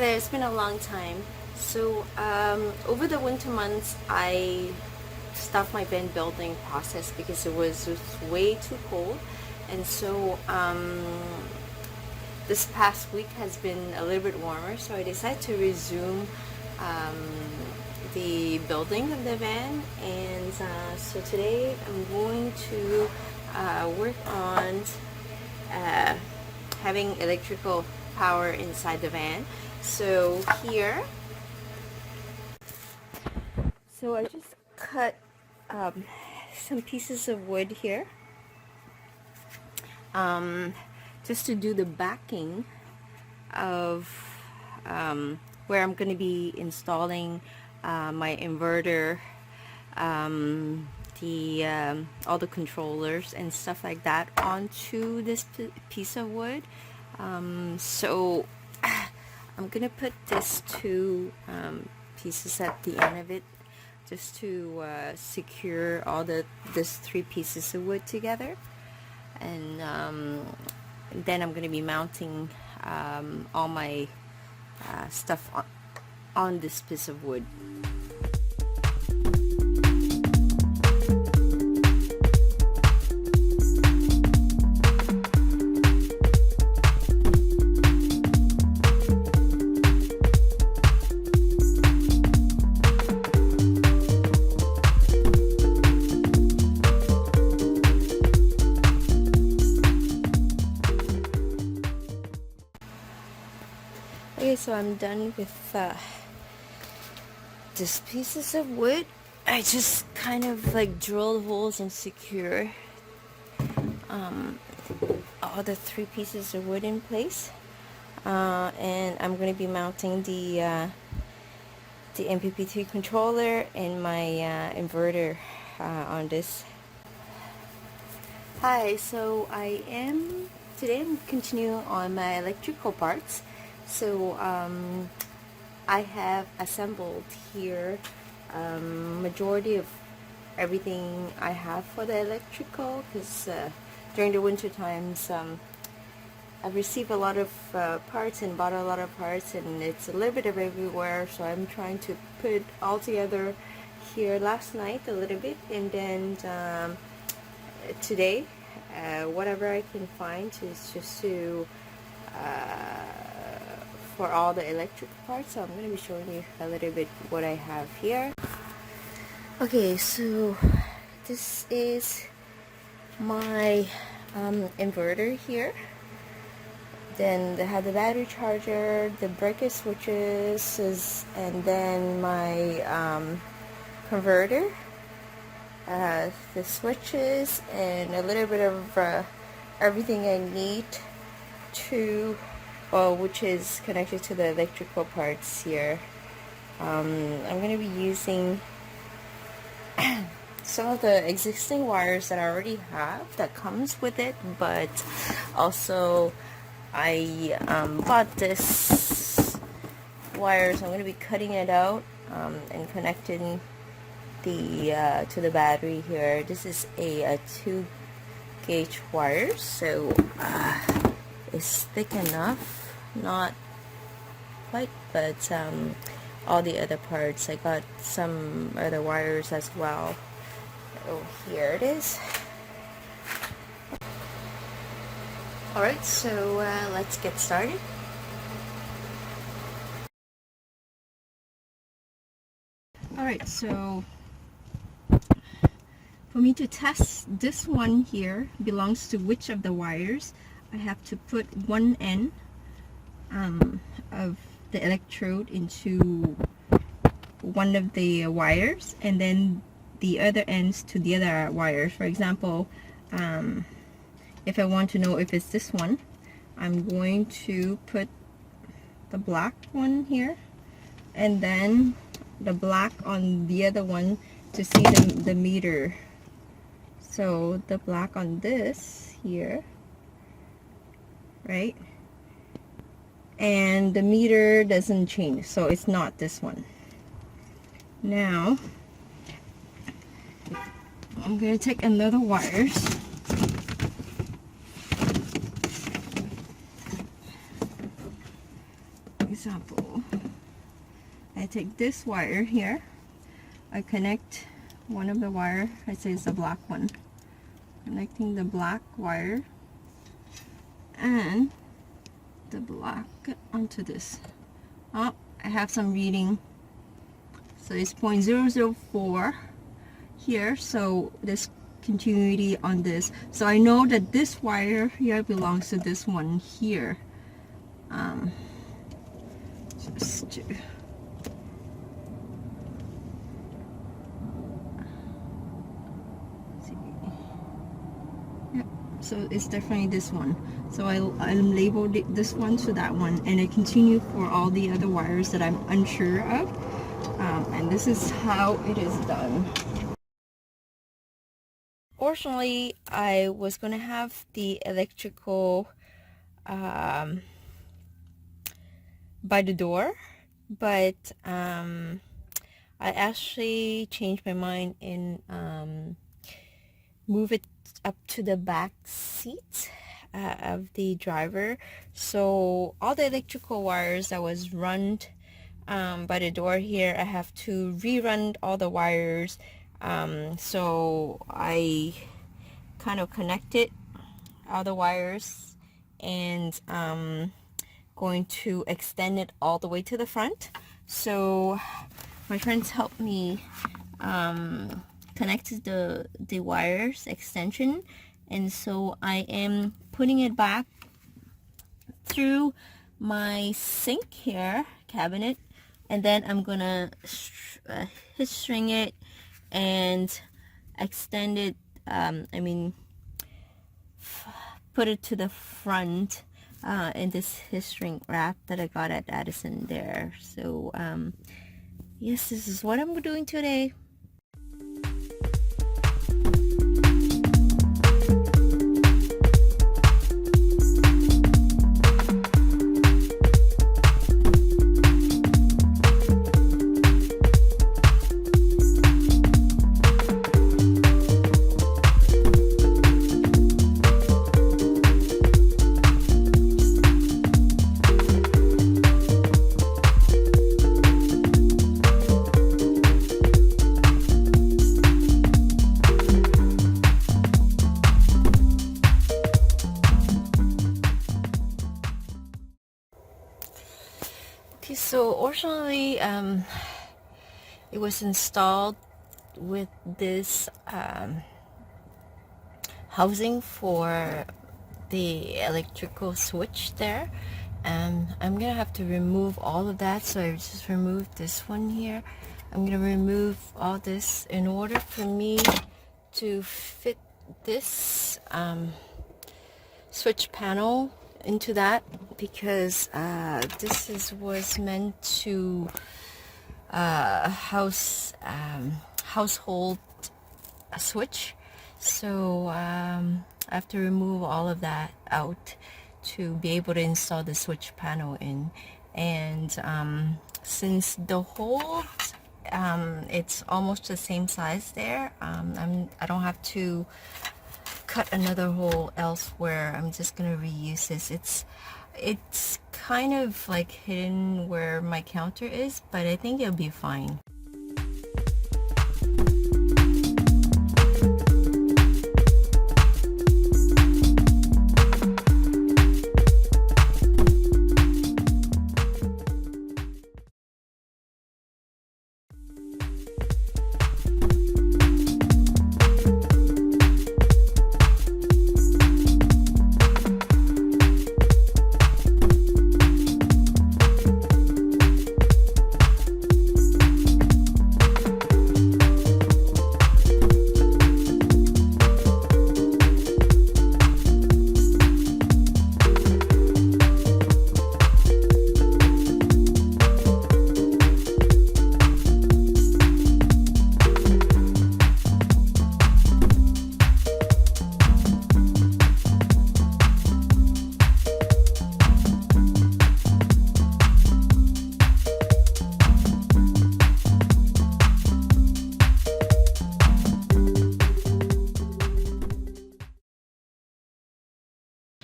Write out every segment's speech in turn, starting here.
Hi there, it's been a long time. So over the winter months I stopped my van building process because it was just way too cold, and so this past week has been a little bit warmer, so I decided to resume um, the building of the van. And so today I'm going to work on having electrical power inside the van. So here, I just cut some pieces of wood here just to do the backing of where I'm going to be installing my inverter, all the controllers and stuff like that onto this piece of wood. So I'm gonna put this two pieces at the end of it just to secure all this three pieces of wood together, and then I'm gonna be mounting all my stuff on this piece of wood. Okay, so I'm done with these pieces of wood. I just kind of like drill holes and secure all the three pieces of wood in place, and I'm going to be mounting the MPP3 controller and my inverter on this. Hi, so today I'm continuing on my electrical parts. So I have assembled here majority of everything I have for the electrical, because during the winter times I've received a lot of parts and bought a lot of parts, and it's a little bit of everywhere, so I'm trying to put it all together here last night a little bit, and then today whatever I can find is just to for all the electric parts. So I'm going to be showing you a little bit what I have here. Okay, so this is my inverter here. Then I have the battery charger, the breaker switches, and then my converter, the switches, and a little bit of everything I need to, which is connected to the electrical parts here. I'm going to be using some of the existing wires that I already have that comes with it, but also I bought this wire, so I'm going to be cutting it out and connecting the to the battery here. This is a 2 gauge wire, so it's thick enough, not quite, but all the other parts, I got some other wires as well. Oh, here it is. Alright, so let's get started. Alright, so for me to test this one here belongs to which of the wires, I have to put one end of the electrode into one of the wires, and then the other ends to the other wires. For example, if I want to know if it's this one, I'm going to put the black one here and then the black on the other one to see the meter. So the black on this here, right? And the meter doesn't change, so it's not this one. Now I'm going to take another wires. example, I take this wire here, I connect one of the wire, I say it's the black one, connecting the black wire and the black onto this. Oh, I have some reading, so it's 0.004 here, so this continuity on this, so I know that this wire here belongs to this one here. Just to see. Yep, so it's definitely this one, so I'll label this one to that one, and I continue for all the other wires that I'm unsure of, and this is how it is done. Originally, I was going to have the electrical by the door, but I actually changed my mind and move it up to the back seat of the driver. So all the electrical wires that was run by the door here, I have to rerun all the wires. So I kind of connected all the wires and going to extend it all the way to the front. So my friends helped me connect the wires extension, and so I am putting it back through my sink here cabinet, and then I'm gonna hitch string it and extend it, put it to the front in this hitch string wrap that I got at Addison there. So yes, this is what I'm doing today. So originally it was installed with this housing for the electrical switch there. I'm gonna have to remove all of that, so I just removed this one here. I'm gonna remove all this in order for me to fit this switch panel into that, because this was meant to household switch. So I have to remove all of that out to be able to install the switch panel in. And since the hole it's almost the same size there, I don't have to cut another hole elsewhere. I'm just gonna reuse this. It's kind of like hidden where my counter is, but I think it'll be fine.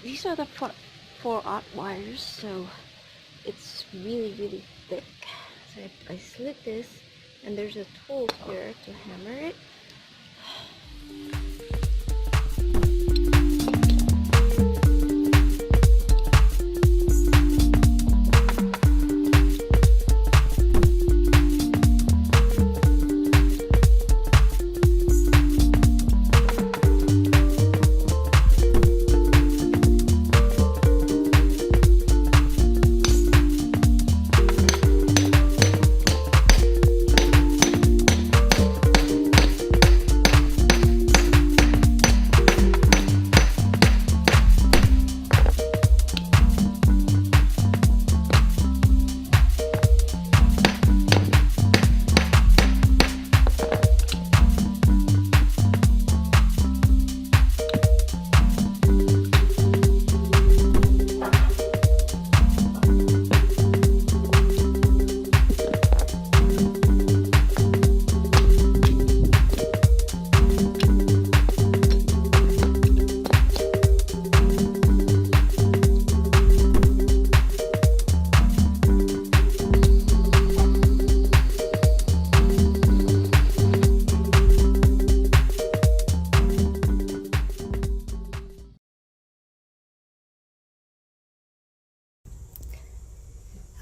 These are the 4/0 wires, so it's really thick. So I slit this, and there's a tool here to hammer it.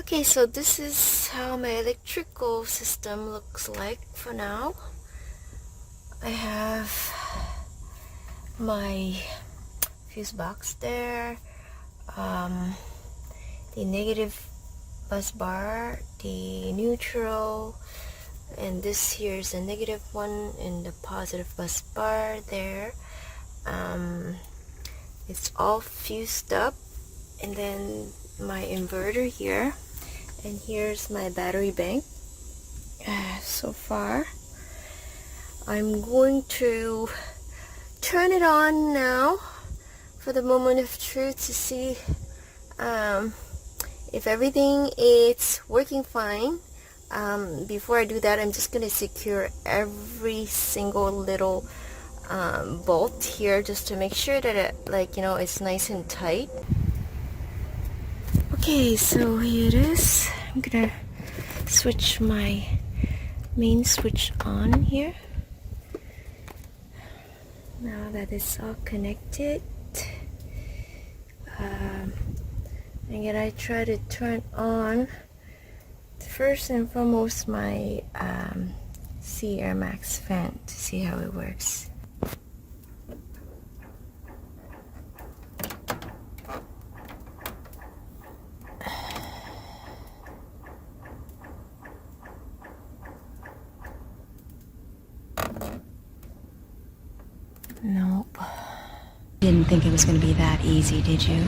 Okay, so this is how my electrical system looks like for now. I have my fuse box there, the negative bus bar, the neutral, and this here is a negative one, and the positive bus bar there. It's all fused up, and then my inverter here, and here's my battery bank. So far I'm going to turn it on now for the moment of truth to see if everything is working fine. Before I do that, I'm just gonna secure every single little bolt here just to make sure that it, like, you know, it's nice and tight. Okay, so here it is. I'm gonna switch my main switch on here. Now that it's all connected, I'm gonna try to turn on first and foremost my Sea Air Max fan to see how it works. Nope. Didn't think it was going to be that easy, did you?